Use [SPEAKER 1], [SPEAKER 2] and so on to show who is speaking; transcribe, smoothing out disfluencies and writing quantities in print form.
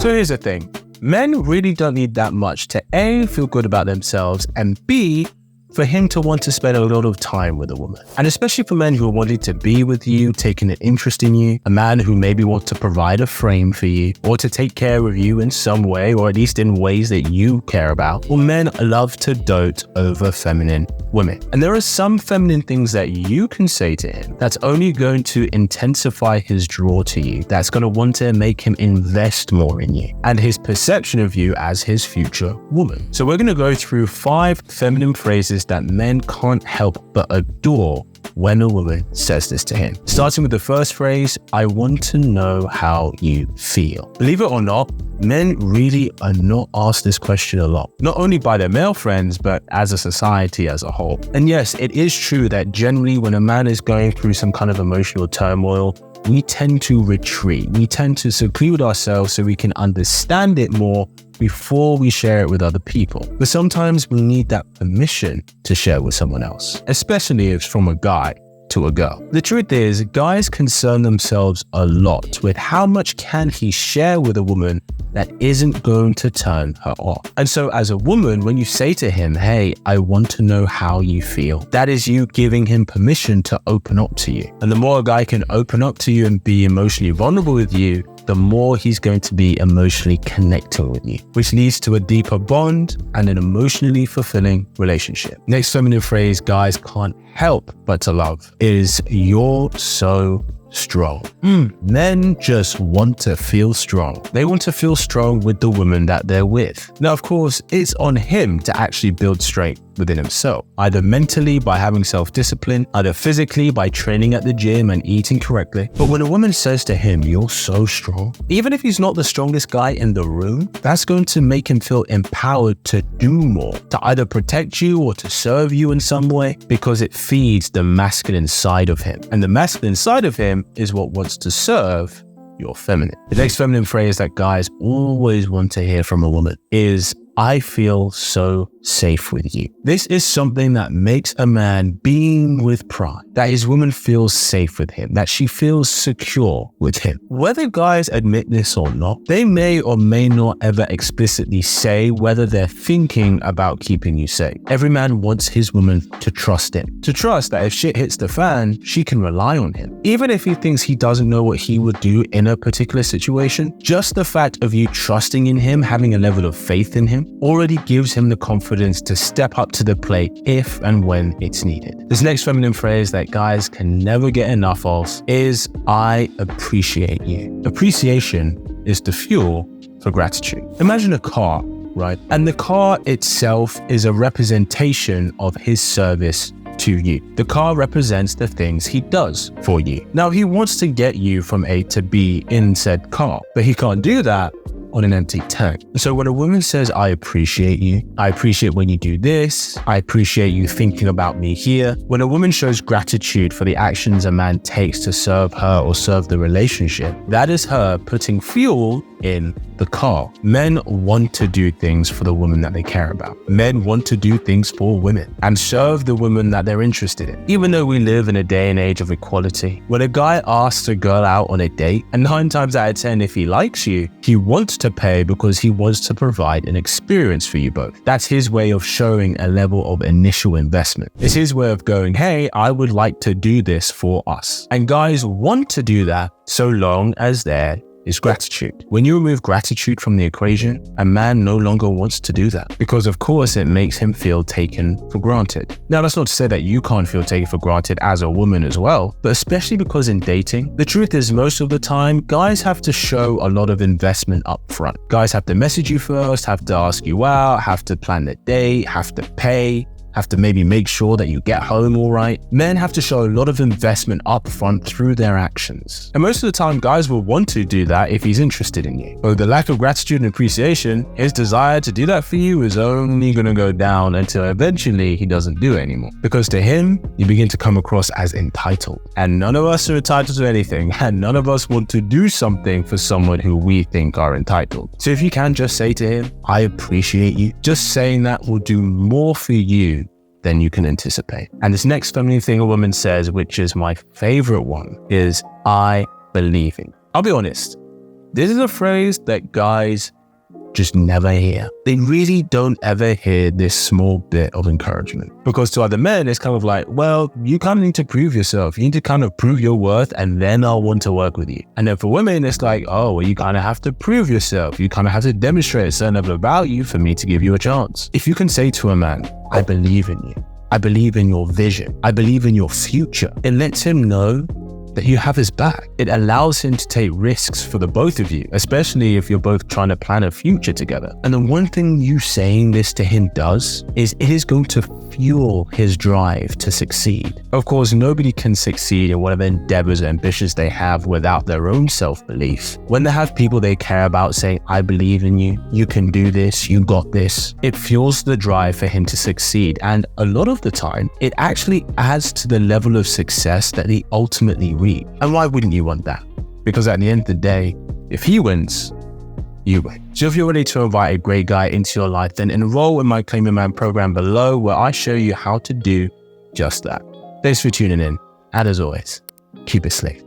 [SPEAKER 1] So here's the thing. Men really don't need that much to A, feel good about themselves, and B, for him to want to spend a lot of time with a woman. And especially for men who are wanting to be with you, taking an interest in you, a man who maybe wants to provide a frame for you, or to take care of you in some way, or at least in ways that you care about. Well, men love to dote over feminine women. And there are some feminine things that you can say to him that's only going to intensify his draw to you, that's going to want to make him invest more in you and his perception of you as his future woman. So we're going to go through 5 feminine phrases that men can't help but adore when a woman says this to him. Starting with the first phrase, I want to know how you feel. Believe it or not, men really are not asked this question a lot, not only by their male friends, but as a society as a whole. And yes, it is true that generally when a man is going through some kind of emotional turmoil, we tend to retreat. We tend to seclude ourselves so we can understand it more before we share it with other people. But sometimes we need that permission to share with someone else, especially if it's from a guy to a girl. The truth is, guys concern themselves a lot with how much can he share with a woman that isn't going to turn her off. And so as a woman, when you say to him, hey, I want to know how you feel, that is you giving him permission to open up to you. And the more a guy can open up to you and be emotionally vulnerable with you, the more he's going to be emotionally connecting with you, which leads to a deeper bond and an emotionally fulfilling relationship. Next feminine phrase guys can't help but to love is you're so strong. Men just want to feel strong. They want to feel strong with the woman that they're with. Now, of course, it's on him to actually build strength within himself, either mentally by having self-discipline, either physically by training at the gym and eating correctly. But when a woman says to him, you're so strong, even if he's not the strongest guy in the room, that's going to make him feel empowered to do more, to either protect you or to serve you in some way, because it feeds the masculine side of him. And the masculine side of him is what wants to serve your feminine. The next feminine phrase that guys always want to hear from a woman is, I feel so safe with you. This is something that makes a man beam with pride, that his woman feels safe with him, that she feels secure with him. Whether guys admit this or not, they may or may not ever explicitly say whether they're thinking about keeping you safe. Every man wants his woman to trust him, to trust that if shit hits the fan, she can rely on him. Even if he thinks he doesn't know what he would do in a particular situation, just the fact of you trusting in him, having a level of faith in him, already gives him the confidence to step up to the plate if and when it's needed. This next feminine phrase that guys can never get enough of is, I appreciate you. Appreciation is the fuel for gratitude. Imagine a car, right? And the car itself is a representation of his service to you. The car represents the things he does for you. Now, he wants to get you from A to B in said car, but he can't do that on an empty tank. So when a woman says, I appreciate you, I appreciate when you do this, I appreciate you thinking about me here. When a woman shows gratitude for the actions a man takes to serve her or serve the relationship, that is her putting fuel in the car. Men want to do things for the woman that they care about. Men want to do things for women and serve the woman that they're interested in. Even though we live in a day and age of equality, when a guy asks a girl out on a date, and 9 times out of 10, if he likes you, he wants to pay because he wants to provide an experience for you both. That's his way of showing a level of initial investment. It's his way of going, hey, I would like to do this for us. And guys want to do that so long as there is gratitude. When you remove gratitude from the equation, a man no longer wants to do that because, of course, it makes him feel taken for granted. Now, that's not to say that you can't feel taken for granted as a woman as well, but especially because in dating, the truth is most of the time, guys have to show a lot of investment up front. Guys have to message you first, have to ask you out, have to plan the date, have to pay, have to maybe make sure that you get home all right. Men have to show a lot of investment up front through their actions. And most of the time, guys will want to do that if he's interested in you. But the lack of gratitude and appreciation, his desire to do that for you is only going to go down until eventually he doesn't do it anymore. Because to him, you begin to come across as entitled. And none of us are entitled to anything, and none of us want to do something for someone who we think are entitled. So if you can just say to him, I appreciate you, just saying that will do more for you than you can anticipate. And this next feminine thing a woman says, which is my favorite one, is I believe in you. I'll be honest, This is a phrase that guys just never hear. They really don't ever hear this small bit of encouragement. Because to other men, it's kind of like, well, you kind of need to prove yourself. You need to kind of prove your worth, and then I'll want to work with you. And then for women, it's like, oh, well, you kind of have to prove yourself. You kind of have to demonstrate a certain level of value for me to give you a chance. If you can say to a man, I believe in you. I believe in your vision. I believe in your future. It lets him know that you have his back. It allows him to take risks for the both of you, especially if you're both trying to plan a future together. And the one thing you saying this to him does is it is going to fuel his drive to succeed. Of course, nobody can succeed in whatever endeavors or ambitions they have without their own self-belief. When they have people they care about saying, I believe in you, you can do this, you got this, it fuels the drive for him to succeed. And a lot of the time, it actually adds to the level of success that he ultimately reach. And why wouldn't you want that? Because at the end of the day, if he wins, you win. So if you're ready to invite a great guy into your life, then enroll in my Claim Your Man program below, where I show you how to do just that. Thanks for tuning in. And as always, keep it slick.